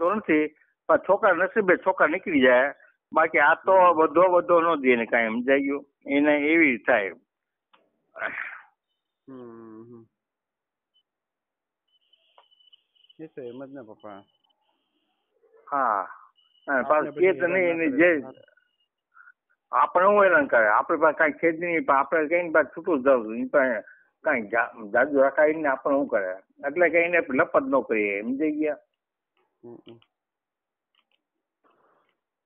વાંધો નથી, પણ છોકરા નસીબે છોકરા નીકળી જાય. બાકી આ તો બધો ન દે ને કાંઈ સમજાઈ ગયું, એને એવી થાય. એ તો એમ જ ને પપ્પા. હા કે નહીં જે આપણે હું હેરાન કરે, આપણી પાસે કાંઈ છે જ નહીં, પણ આપણે કઈ પાસે છૂટું જ જાઉં છું. કાંઈ જાજુ રખાય ને આપણે શું કરે, એટલે કે એને લપત ન કરીએ સમજાઈ ગયા.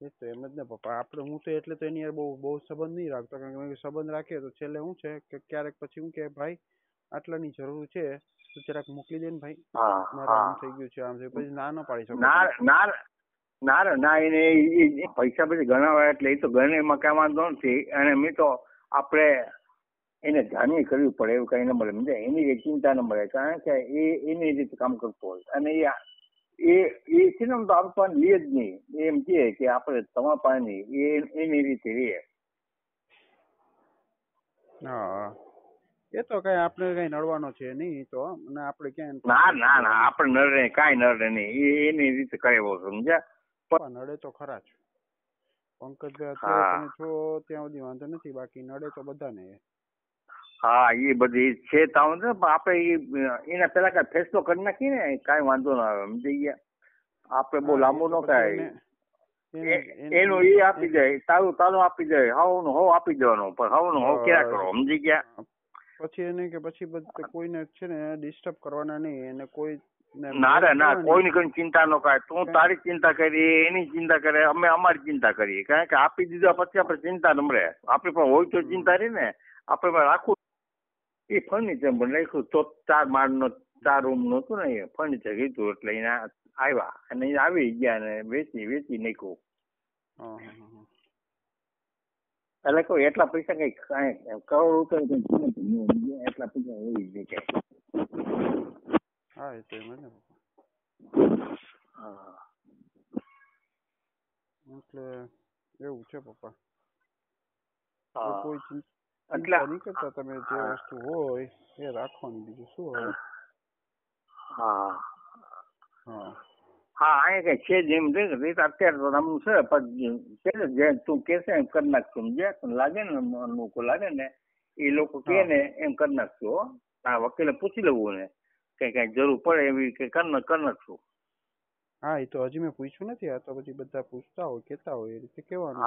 એ તો એમ જ ને પપ્પા. આપણે હું તો એટલે તો એની યાર બહુ સંબંધ નહીં રાખતો, કારણ કે સંબંધ રાખીએ તો છેલ્લે શું છે કે ક્યારેક પછી હું કે ભાઈ આટલાની જરૂર છે તો જરાક મોકલી દે ને ભાઈ, મારે આમ થઈ ગયું છે આમ થઈ, પછી ના ન પાડી શકો. ના એને પૈસા પછી ગણાવાય એટલે એ તો ગણે એમાં કઈ વાંધો નથી. અને મેં તો આપણે એને ધ્યાન કરવું પડે એવું કઈ ન મળે, સમજે એની કઈ ચિંતા ન મળે, કારણ કે એ એની રીતે કામ કરતો હોય. અને એ છે ને તો આપણે પાસે લે જ નહીં, એમ કે આપણે તમારા પાસે નહીં, એની રીતે રે. હા એ તો કઈ આપણે કઈ નડવાનો છે નહીં તો, અને આપણે ક્યાં ના આપણે નડે કાંઈ નડે નહીં, એની રીતે કરે સમજ્યા. નડે તો ખરા જ પંકજભાઈ, અત્યારે તમે છો ત્યાં સુધી વાંધો નથી, બાકી નડે તો બધાને. હા એ બધી છે તાવ ને, આપણે એના પેલા કઈ ફેસલો કરી નાખીએ ને કાંઈ વાંધો ના આવે સમજી ગયા. આપણે બહુ લાંબુ ન કાંઈ એનું એ આપી જાય, તારું આપી જાય, હવનું હવ આપી દેવાનું, પણ હવનું હવ ક્યાં કરો સમજી ગયા. પછી એને કે પછી કોઈને છે ને ડિસ્ટર્બ કરવાના નહીં, એને કોઈ ના કોઈની કોઈ ચિંતા ન કરે. તું તારી ચિંતા કરી, એની ચિંતા કરે, અમે અમારી ચિંતા કરીએ, કારણ કે આપી દીધા પછી આપણે ચિંતા ન મળે. આપણી પાસે હોય તો ચિંતા રહી ને. આપણે રાખવું એ ફર્નિચર પણ રાખ્યું તો 4 માળનો 4 રૂમનું હતું ને, એ ફર્નિચર કીધું એટલે એને આવ્યા અને આવી ગયા ને વેચી નાખ્યું. એટલે કહું એટલા પૈસા કઈ કરોડ રૂપિયા એટલા પૈસા હોઈ જાય. હા એ તો એમ ને. હા એટલે એવું છે પપ્પા. કોઈ એટલે નહીં કરતા, તમે જે વસ્તુ હોય એ રાખવાની, બીજું શું હોય. હા અહીંયા કઈ છે જ એમ અત્યારે તો આમનું છે, પણ છે તું કેશે એમ કરી નાખશું સમજ્યા. લાગે ને અનુકૂળ લાગે ને એ લોકો કે ને એમ કરી નાખશું. આ વકીલે પૂછી લેવું ને કઈ જરૂર પડે એવી કે કરી નાખશું. હા એ તો હજી મેં પૂછ્યું નથી, આ તો પછી બધા પૂછતા હોય કેતા હોય એ રીતે કેવાનું.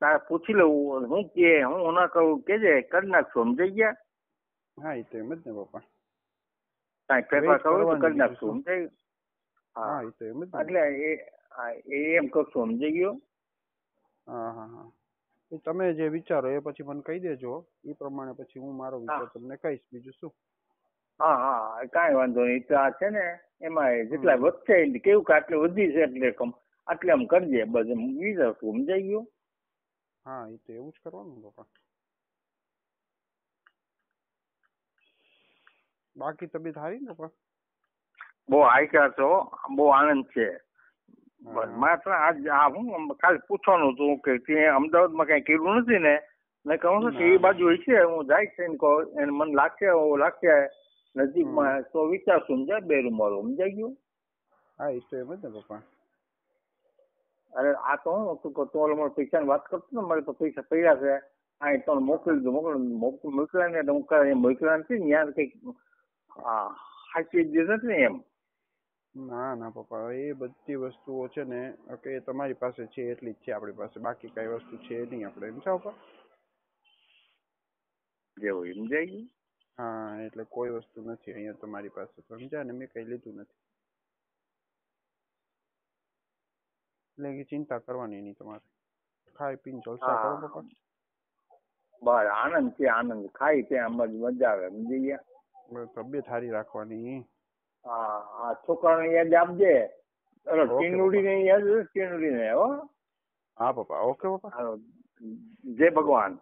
તારે પૂછી લેવું, હું કે હું ના કરું કેજે કરી નાખશું સમજાઈ ગયા. હા એ તો એમ જ ને પપ્પા, કાંઈ ફેરફાર કરવો તો કરી નાખશું સમજાય. હા એ તો એમ જ એટલે એમ કરશું સમજાઈ ગયો. હા તમે જે વિચારો એ પછી મને કહી દેજો, એ પ્રમાણે પછી હું મારો વિચાર તમને કહીશ, બીજું શું. હા કાંઈ વાંધો નહીં. તો આ છે ને એમાં જેટલા વધશે કેવું કે આટલી વધી છે એટલે આટલે આમ કરજે બસ, બીજા શું સમજાઈ ગયું. હા એ તો એવું જ કરવાનું પપ્પા. બાકી તબિયત સારી ને પપ્પા? બહુ હાઈકા છો, બહુ આનંદ છે. માત્ર આજ હું ખાલી પૂછવાનું હતું કે ત્યાં અમદાવાદમાં કઈ કર્યું નથી ને, મેં કહું છું કે એ બાજુ હોય છે, હું જાય છે એને મને લાગશે નજીકમાં તો વિચારશું સમજાય 2 રૂમ વાળું સમજાઈ ગયું. હા એ તો એમ જ ને પપ્પા. અરે આ તો હું તું મને પૈસાની વાત કરતો ને, મારે તો પૈસા પડ્યા છે, આ તમને મોકલી દઉં મોકલ્યા ને હું મોકલ્યા નથી ને યાર કઈક સાચી જ નથી ને એમ. ના પપ્પા, એ બધી વસ્તુઓ છે ને કે તમારી પાસે છે એટલી જ છે આપણી પાસે, બાકી કઈ વસ્તુ છે નહીં આપણે, એમ છે પપ્પા. જેવું સમજાઈ ગયું. હા એટલે કોઈ વસ્તુ નથી અહીંયા તમારી પાસે, સમજ્યા ને, મેં કઈ લીધું નથી એટલે કે ચિંતા કરવાની નહીં તમારે. ખાઈ પીને જલસા કરો પપ્પા. બસ આનંદ છે, આનંદ ખાઈ ત્યાં મજા આવે સમજી ગયા. તબિયત સારી રાખવાની. હા છોકરાને યાદ આપજે, ટીનુડી ને યાદ ટીનુડી ને. હો હા પપ્પા. ઓકે પપ્પા. જય ભગવાન.